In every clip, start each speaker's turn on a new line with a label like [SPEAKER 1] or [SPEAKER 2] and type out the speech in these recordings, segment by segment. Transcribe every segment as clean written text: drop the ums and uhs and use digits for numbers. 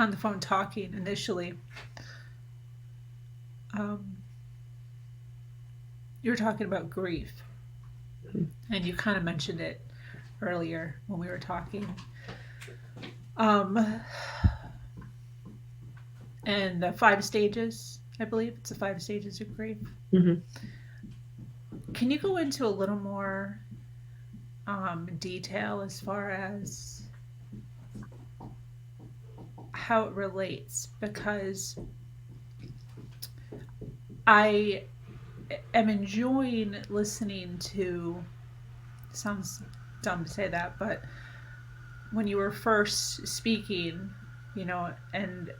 [SPEAKER 1] on the phone talking initially, um, you were talking about grief, and you kind of mentioned it earlier when we were talking. Um, and the five stages, I believe it's the five stages of grief.
[SPEAKER 2] Mm-hmm.
[SPEAKER 1] Can you go into a little more detail as far as how it relates? Because I am enjoying listening to, sounds dumb to say that, but when you were first speaking, and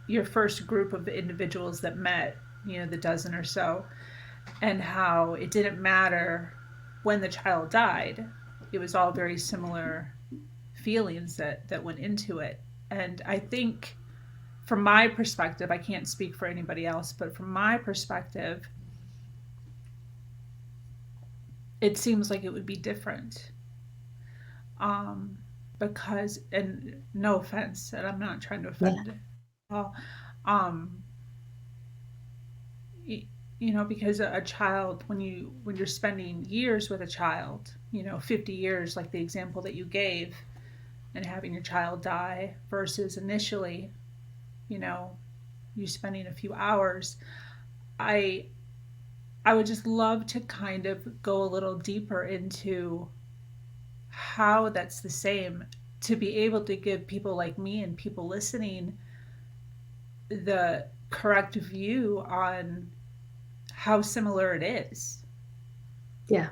[SPEAKER 1] your first group of individuals that met, the dozen or so, and how it didn't matter when the child died, it was all very similar feelings that went into it. And I think, from my perspective, I can't speak for anybody else, but from my perspective, it seems like it would be different. Um, because, and no offense, and I'm not trying to
[SPEAKER 2] Yeah.
[SPEAKER 1] offend at all, um, because a child, when you're spending years with a child, 50 years, like the example that you gave, and having your child die versus initially, you know, you spending a few hours, I I would just love to kind of go a little deeper into how that's the same, to be able to give people like me and people listening the correct view on how similar it is.
[SPEAKER 2] Yeah.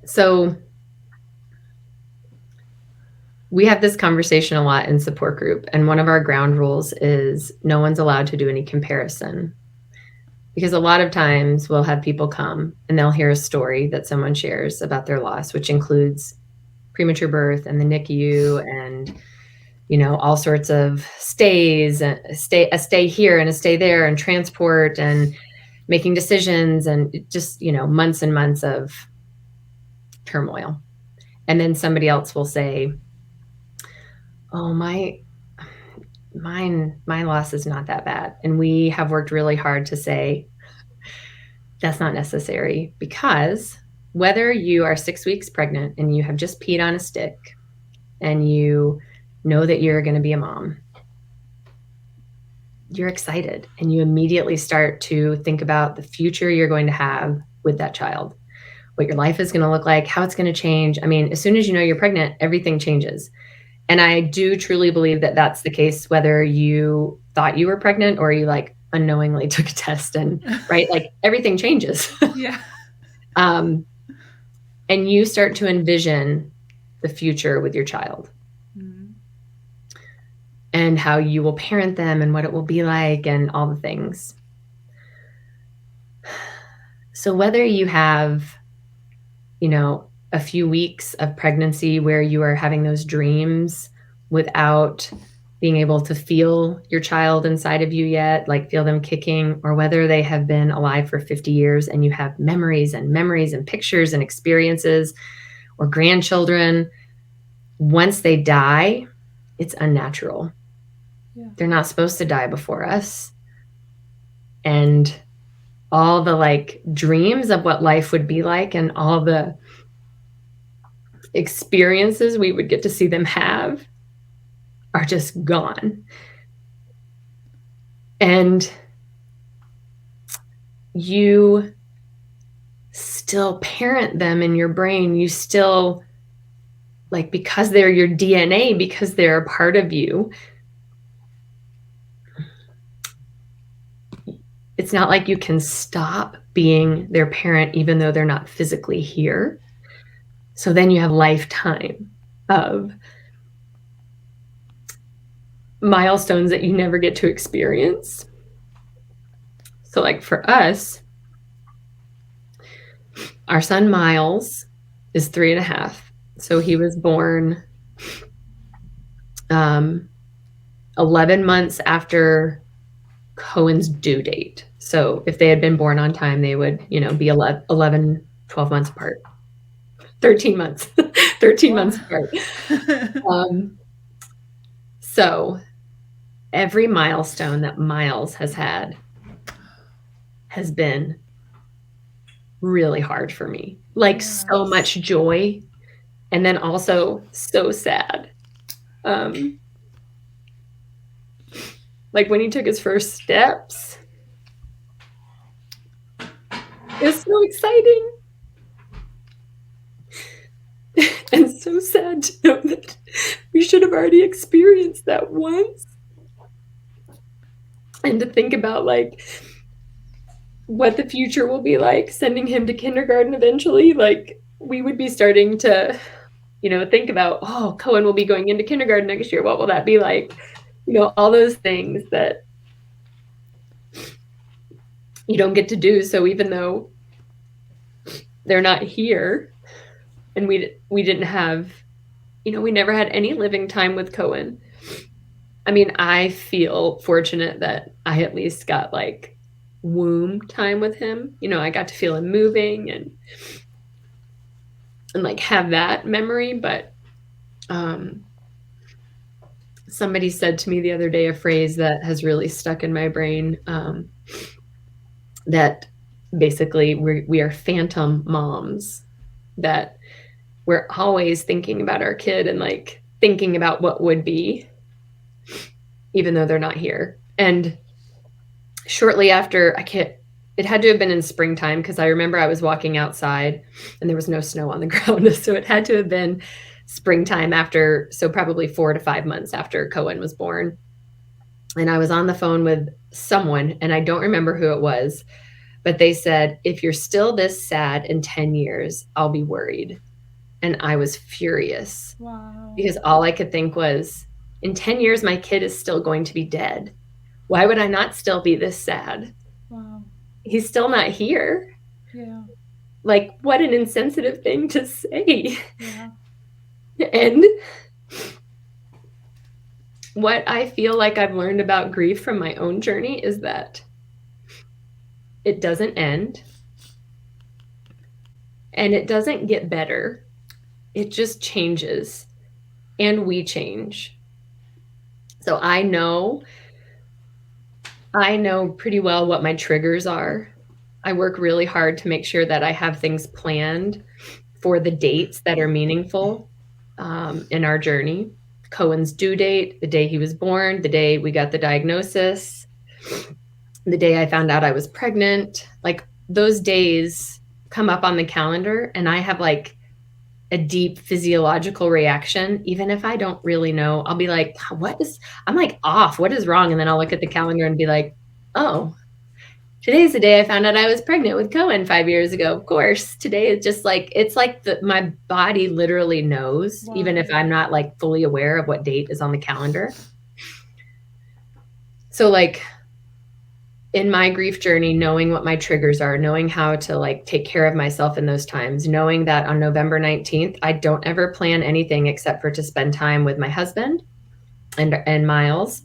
[SPEAKER 2] So we have this conversation a lot in support group, and one of our ground rules is no one's allowed to do any comparison. Because a lot of times we'll have people come and they'll hear a story that someone shares about their loss, which includes premature birth and the NICU and all sorts of stays, a stay here and a stay there and transport and making decisions and just months and months of turmoil. And then somebody else will say, oh, my loss is not that bad. And we have worked really hard to say that's not necessary, because whether you are 6 weeks pregnant and you have just peed on a stick and you know that you're going to be a mom, you're excited and you immediately start to think about the future you're going to have with that child, what your life is going to look like, how it's going to change. I mean, as soon as you know you're pregnant, everything changes. And I do truly believe that that's the case, whether you thought you were pregnant or you like unknowingly took a test, and right, like everything changes.
[SPEAKER 1] Yeah.
[SPEAKER 2] um, and you start to envision the future with your child
[SPEAKER 1] Mm-hmm.
[SPEAKER 2] and how you will parent them and what it will be like and all the things. So whether you have, a few weeks of pregnancy where you are having those dreams without being able to feel your child inside of you yet, like feel them kicking, or whether they have been alive for 50 years and you have memories and pictures and experiences, or grandchildren, once they die, it's unnatural.
[SPEAKER 1] Yeah.
[SPEAKER 2] They're not supposed to die before us. And all the like dreams of what life would be like and all the experiences we would get to see them have are just gone. And you still parent them in your brain. You still, like, because they're your DNA, because they're a part of you, it's not like you can stop being their parent even though they're not physically here. So then you have lifetime of milestones that you never get to experience. So like for us, our son Miles is 3.5. So he was born 11 months after Cohen's due date. So if they had been born on time, they would, be 11, 12 months apart. 13 months. 13
[SPEAKER 1] Wow.
[SPEAKER 2] months apart. So every milestone that Miles has had has been really hard for me. Like so much
[SPEAKER 1] Yes.
[SPEAKER 2] joy and then also so sad. Um, like when he took his first steps, it's so exciting and so sad to know that we should have already experienced that once. And to think about like what the future will be like, sending him to kindergarten eventually, like we would be starting to, think about, oh, Cohen will be going into kindergarten next year. What will that be like? All those things that you don't get to do. So even though they're not here and we didn't have, we never had any living time with Cohen. I mean, I feel fortunate that I at least got like womb time with him. I got to feel him moving and like have that memory, but somebody said to me the other day a phrase that has really stuck in my brain, that basically we are phantom moms, that we're always thinking about our kid and like thinking about what would be, even though they're not here. And shortly after, it had to have been in springtime because I remember I was walking outside and there was no snow on the ground. So it had to have been springtime after, so probably 4 to 5 months after Cohen was born. And I was on the phone with someone, and I don't remember who it was, but they said, if you're still this sad in 10 years, I'll be worried. And I was furious
[SPEAKER 1] Wow.
[SPEAKER 2] because all I could think was, in 10 years, my kid is still going to be dead. Why would I not still be this sad?
[SPEAKER 1] Wow.
[SPEAKER 2] He's still not here.
[SPEAKER 1] Yeah.
[SPEAKER 2] Like, what an insensitive thing to say.
[SPEAKER 1] Yeah.
[SPEAKER 2] And what I feel like I've learned about grief from my own journey is that it doesn't end and it doesn't get better. It just changes and we change. So I know pretty well what my triggers are. I work really hard to make sure that I have things planned for the dates that are meaningful in our journey. Cohen's due date, the day he was born, the day we got the diagnosis, the day I found out I was pregnant. Like those days come up on the calendar and I have like a deep physiological reaction. Even if I don't really know, I'll be like, I'm like off. What is wrong? And then I'll look at the calendar and be like, oh, today's the day I found out I was pregnant with Cohen 5 years ago. Of course, today is just like, it's like my body literally knows,
[SPEAKER 1] Wow.
[SPEAKER 2] even if I'm not like fully aware of what date is on the calendar. So like in my grief journey, knowing what my triggers are, knowing how to like take care of myself in those times, knowing that on November 19th, I don't ever plan anything except for to spend time with my husband and Miles.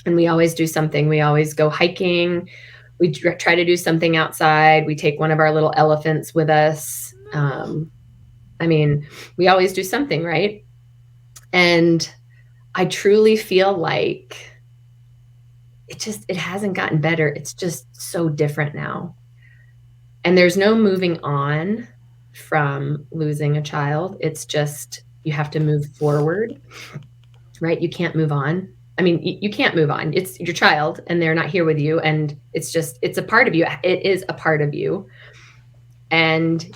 [SPEAKER 2] And we always do something. We always go hiking. We try to do something outside. We take one of our little elephants with us. I mean, we always do something, right? And I truly feel like it hasn't gotten better. It's just so different now. And there's no moving on from losing a child. It's just, you have to move forward, right? You can't move on. I mean, you can't move on. It's your child and they're not here with you. And it's a part of you. It is a part of you. And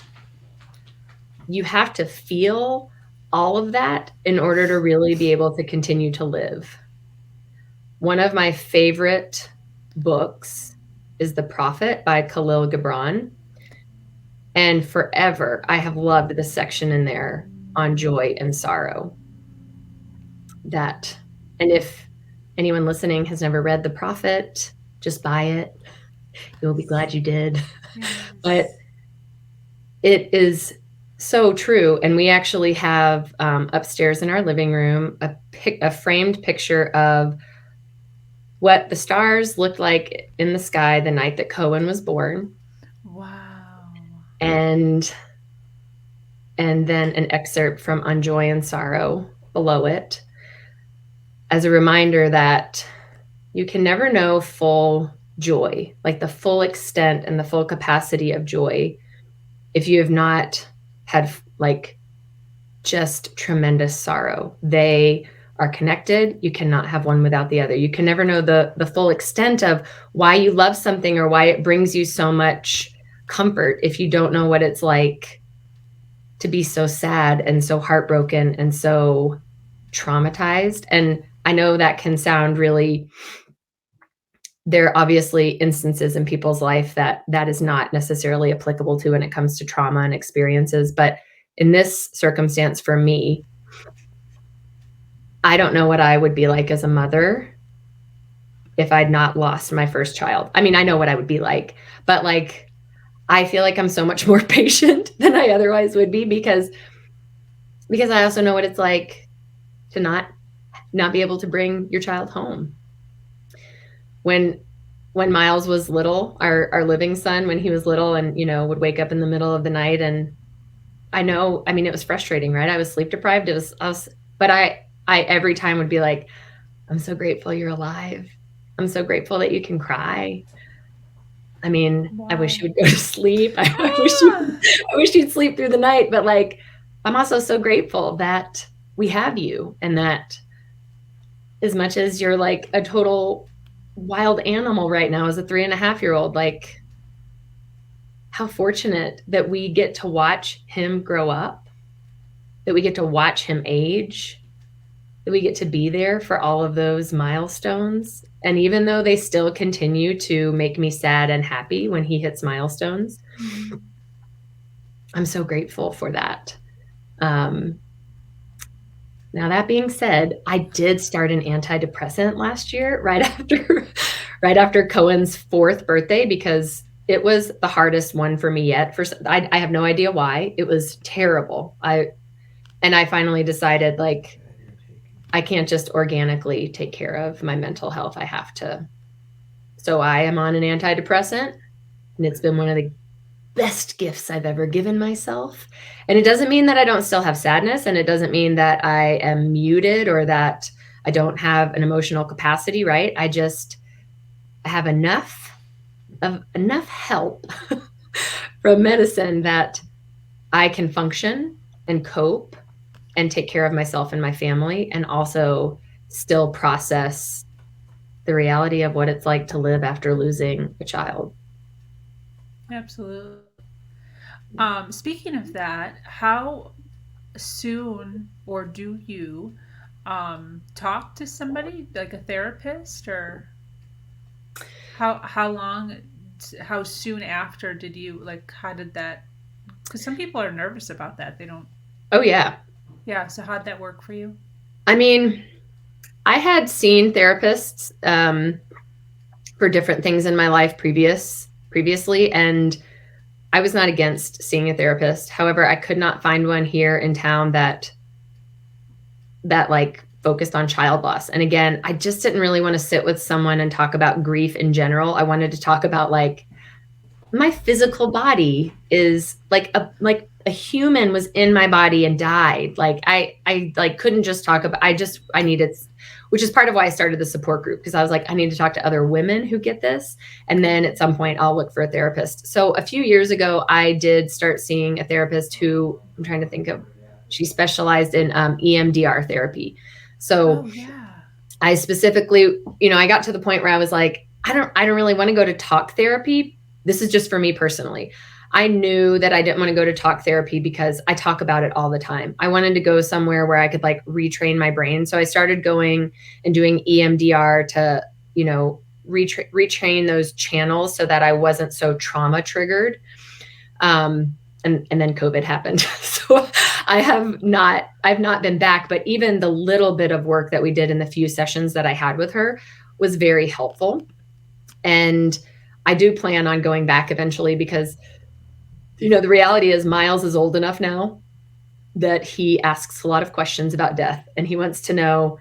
[SPEAKER 2] you have to feel all of that in order to really be able to continue to live. One of my favorite books is The Prophet by Khalil Gibran. And forever, I have loved the section in there on joy and sorrow. And if anyone listening has never read The Prophet, just buy it. You'll be glad you did. Yes. But it is so true. And we actually have upstairs in our living room a framed picture of what the stars looked like in the sky the night that Cohen was born.
[SPEAKER 1] Wow.
[SPEAKER 2] And and then an excerpt from On Joy and Sorrow below it, as a reminder that you can never know full joy, like the full extent and the full capacity of joy, if you have not had like just tremendous sorrow. They are connected. You cannot have one without the other. You can never know the full extent of why you love something or why it brings you so much comfort if you don't know what it's like to be so sad and so heartbroken and so traumatized. And I know that can sound really, there are obviously instances in people's life that that is not necessarily applicable to when it comes to trauma and experiences. But in this circumstance for me, I don't know what I would be like as a mother if I'd not lost my first child. I mean, I know what I would be like, but like, I feel like I'm so much more patient than I otherwise would be because I also know what it's like to not be able to bring your child home. When Miles was little, our living son, when he was little and, would wake up in the middle of the night, and I mean, it was frustrating, right? I was sleep deprived. But I every time would be like, I'm so grateful you're alive. I'm so grateful that you can cry. I mean, I wish
[SPEAKER 1] Wow.
[SPEAKER 2] you would go to sleep.
[SPEAKER 1] Ah,
[SPEAKER 2] I wish you'd sleep through the night, but like, I'm also so grateful that we have you, and that as much as you're like a total wild animal right now as a 3.5-year-old, like, how fortunate that we get to watch him grow up, that we get to watch him age, that we get to be there for all of those milestones. And even though they still continue to make me sad and happy when he hits milestones,
[SPEAKER 1] mhm.
[SPEAKER 2] I'm so grateful for that. Um, Now that being said, I did start an antidepressant last year, right after right after Cohen's 4th birthday, because it was the hardest one for me yet. I have no idea why. It was terrible. I finally decided, like, I can't just organically take care of my mental health. I have to. So I am on an antidepressant, and it's been one of the best gifts I've ever given myself. And it doesn't mean that I don't still have sadness, and it doesn't mean that I am muted or that I don't have an emotional capacity, right? I have enough help from medicine that I can function and cope and take care of myself and my family, and also still process the reality of what it's like to live after losing a child.
[SPEAKER 1] Absolutely. Speaking of that, how soon or do you talk to somebody like a therapist, or how long, how soon after did you, like, how did that, because some people are nervous about that, they don't,
[SPEAKER 2] Oh, yeah.
[SPEAKER 1] yeah, so how'd that work for you?
[SPEAKER 2] I mean, I had seen therapists for different things in my life previously, and I was not against seeing a therapist. However, I could not find one here in town that like focused on child loss. And again, I just didn't really want to sit with someone and talk about grief in general. I wanted to talk about, like, my physical body is like a human was in my body and died. Like, I like couldn't just talk about, I needed, which is part of why I started the support group, because I was like, I need to talk to other women who get this, and then at some point I'll look for a therapist. So a few years ago I did start seeing a therapist who, I'm trying to think of, she specialized in EMDR therapy. So
[SPEAKER 1] Oh yeah.
[SPEAKER 2] I specifically, I got to the point where I was like, I don't really want to go to talk therapy. This is just for me personally. I knew that I didn't want to go to talk therapy because I talk about it all the time. I wanted to go somewhere where I could like retrain my brain. So I started going and doing EMDR to, retrain those channels so that I wasn't so trauma triggered. And then COVID happened. So I've not been back, but even the little bit of work that we did in the few sessions that I had with her was very helpful. And I do plan on going back eventually because, the reality is Miles is old enough now that he asks a lot of questions about death, and he wants to know,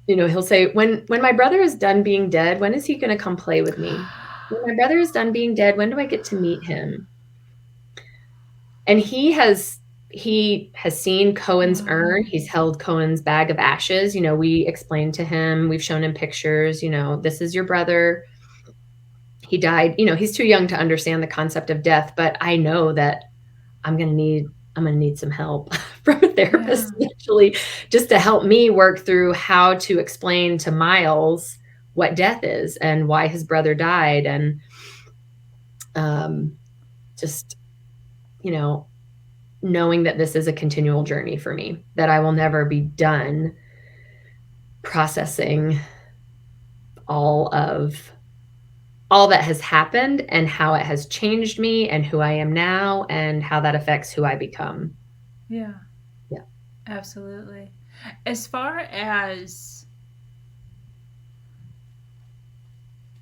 [SPEAKER 2] he'll say, when my brother is done being dead, when is he going to come play with me? When my brother is done being dead, when do I get to meet him? And he has he has seen Cohen's urn.
[SPEAKER 1] Wow.
[SPEAKER 2] He's held Cohen's bag of ashes. We explained to him, we've shown him pictures, this is your brother. He died, he's too young to understand the concept of death, but I know that I'm going to need some help from a therapist
[SPEAKER 1] Yeah.
[SPEAKER 2] eventually, just to help me work through how to explain to Miles what death is and why his brother died. And just, knowing that this is a continual journey for me, that I will never be done processing all of all that has happened and how it has changed me and who I am now and how that affects who I become.
[SPEAKER 1] Yeah.
[SPEAKER 2] Yeah.
[SPEAKER 1] Absolutely. As far as,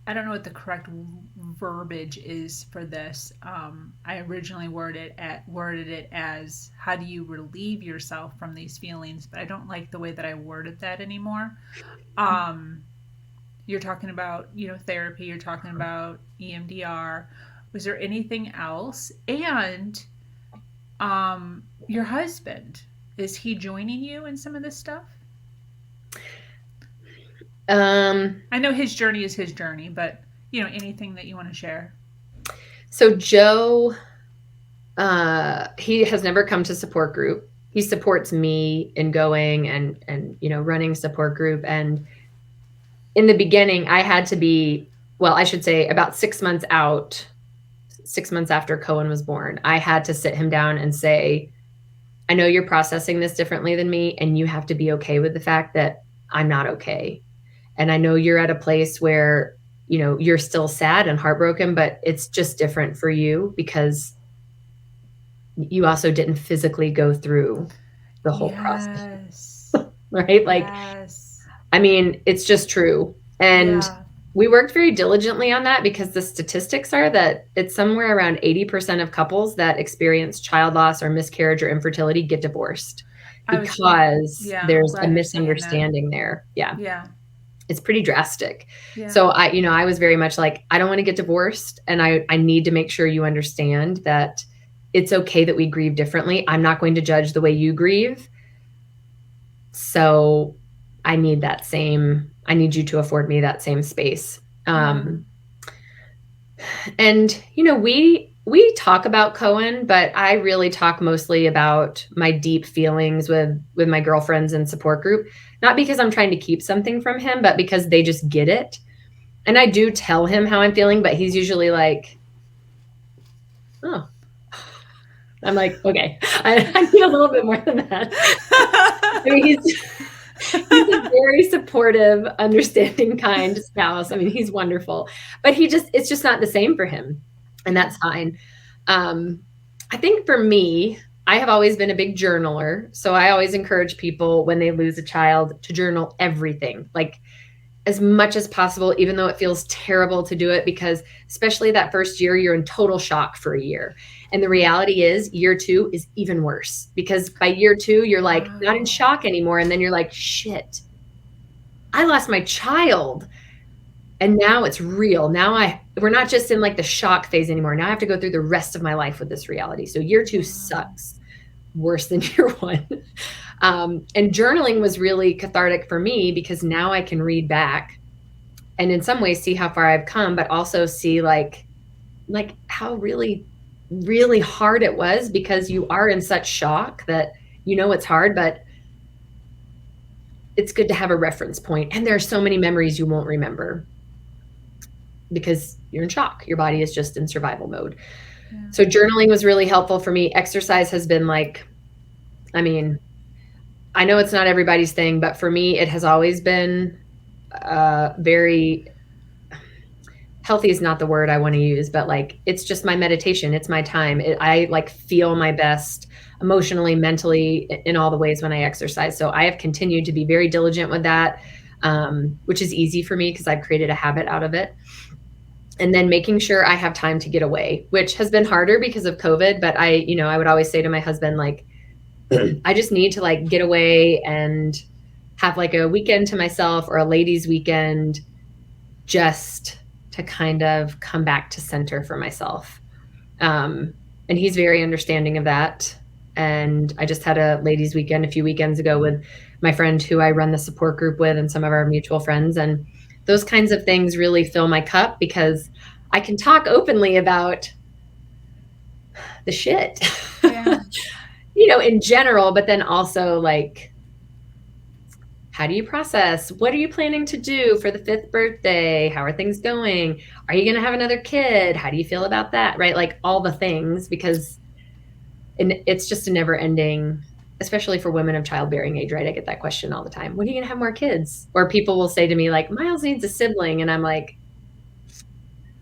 [SPEAKER 1] I don't know what the correct verbiage is for this. I originally worded it as, how do you relieve yourself from these feelings? But I don't like the way that I worded that anymore. Um, you're talking about, therapy. You're talking about EMDR. Was there anything else? And your husband, is he joining you in some of this stuff?
[SPEAKER 2] Um,
[SPEAKER 1] I know his journey is his journey, but anything that you want to share?
[SPEAKER 2] so Joe, he has never come to support group. He supports me in going and running support group. And in the beginning, I had to be, well, I should say about 6 months out, 6 months after Cohen was born, I had to sit him down and say, I know you're processing this differently than me, and you have to be okay with the fact that I'm not okay. And I know you're at a place where, you're still sad and heartbroken, but it's just different for you because you also didn't physically go through the whole process,
[SPEAKER 1] Yes.
[SPEAKER 2] right? Like,
[SPEAKER 1] Yes.
[SPEAKER 2] I mean, it's just true. And
[SPEAKER 1] Yeah.
[SPEAKER 2] we worked very diligently on that because the statistics are that it's somewhere around 80% of couples that experience child loss or miscarriage or infertility get divorced because
[SPEAKER 1] Yeah, I'm
[SPEAKER 2] there's a
[SPEAKER 1] glad you're saying that.
[SPEAKER 2] misunderstanding there. Yeah.
[SPEAKER 1] Yeah.
[SPEAKER 2] It's pretty drastic.
[SPEAKER 1] Yeah.
[SPEAKER 2] So I was very much like, I don't want to get divorced. And I need to make sure you understand that it's okay that we grieve differently. I'm not going to judge the way you grieve. So I need you to afford me that same space.
[SPEAKER 1] Yeah.
[SPEAKER 2] And we talk about Cohen, but I really talk mostly about my deep feelings with my girlfriends and support group, not because I'm trying to keep something from him, but because they just get it. And I do tell him how I'm feeling, but he's usually like, oh, I'm like, okay, I need a little bit more than that. I mean, he's a very supportive, understanding, kind spouse. I mean, he's wonderful, but it's just not the same for him. And
[SPEAKER 1] Yeah.
[SPEAKER 2] that's fine. Um, I think for me, I have always been a big journaler. So I always encourage people when they lose a child to journal everything, like as much as possible, even though it feels terrible to do it, because especially that first year, you're in total shock for a year. And the reality is, year two is even worse because by year two, you're like not in
[SPEAKER 1] Wow.
[SPEAKER 2] shock anymore. And then you're like, shit, I lost my child. And now it's real. We're not just in like the shock phase anymore. Now I have to go through the rest of my life with this reality. So year two
[SPEAKER 1] Wow.
[SPEAKER 2] sucks worse than year one. And journaling was really cathartic for me because now I can read back and in some ways see how far I've come, but also see like how really, really hard it was because you are in such shock that it's hard, but it's good to have a reference point. And there are so many memories you won't remember because you're in shock. Your body is just in survival mode.
[SPEAKER 1] Yeah.
[SPEAKER 2] So journaling was really helpful for me. Exercise has been like, I mean, I know it's not everybody's thing, but for me, it has always been very healthy is not the word I want to use, but like it's just my meditation. It's my time. I like feel my best emotionally, mentally, in all the ways when I exercise. So I have continued to be very diligent with that, which is easy for me because I've created a habit out of it. And then making sure I have time to get away, which has been harder because of COVID. But I would always say to my husband, like, I just need to like get away and have like a weekend to myself or a ladies' weekend just to kind of come back to center for myself. And he's very understanding of that. And I just had a ladies' weekend a few weekends ago with my friend who I run the support group with and some of our mutual friends. And those kinds of things really fill my cup because I can talk openly about the shit,
[SPEAKER 1] Yeah.
[SPEAKER 2] in general, but then also like, how do you process? What are you planning to do for the fifth birthday? How are things going? Are you going to have another kid? How do you feel about that? Right? Like all the things, because it's just a never ending, especially for women of childbearing age, right? I get that question all the time. When are you going to have more kids? Or people will say to me, like, Miles needs a sibling. And I'm like,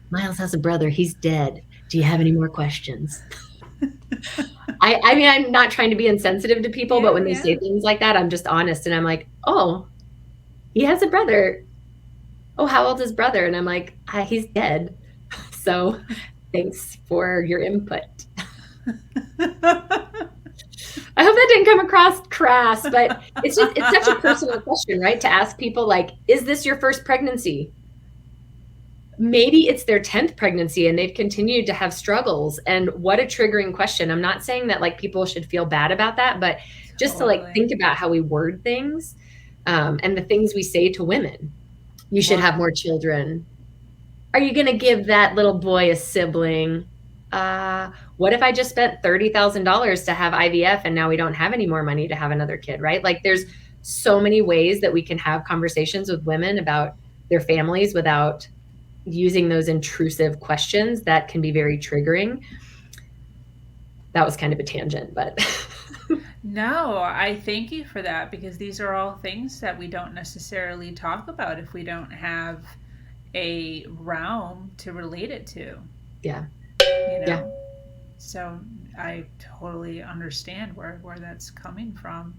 [SPEAKER 2] Miles has a brother. He's dead. Do you have any more questions? I mean, I'm not trying to be insensitive to people, but
[SPEAKER 1] Yeah,
[SPEAKER 2] when they
[SPEAKER 1] yeah.
[SPEAKER 2] say things like that, I'm just honest. And I'm like, oh, he has a brother. Oh, how old is brother? And I'm like, he's dead. So thanks for your input. I hope that didn't come across crass, but it's such a personal question, right? To ask people like, is this your first pregnancy? Maybe it's their 10th pregnancy and they've continued to have struggles. And what a triggering question. I'm not saying that like people should feel bad about that, but just to like
[SPEAKER 1] Totally.
[SPEAKER 2] think about how we word things, and the things we say to women. You should have
[SPEAKER 1] Well,
[SPEAKER 2] more children. Are you going to give that little boy a sibling? What if I just spent $30,000 to have IVF and now we don't have any more money to have another kid, right? Like there's so many ways that we can have conversations with women about their families without using those intrusive questions that can be very triggering. That was kind of a tangent, but
[SPEAKER 1] no, I thank you for that because these are all things that we don't necessarily talk about if we don't have a realm to relate it to,
[SPEAKER 2] yeah.
[SPEAKER 1] you
[SPEAKER 2] Yeah.
[SPEAKER 1] know? So I totally understand where that's coming from.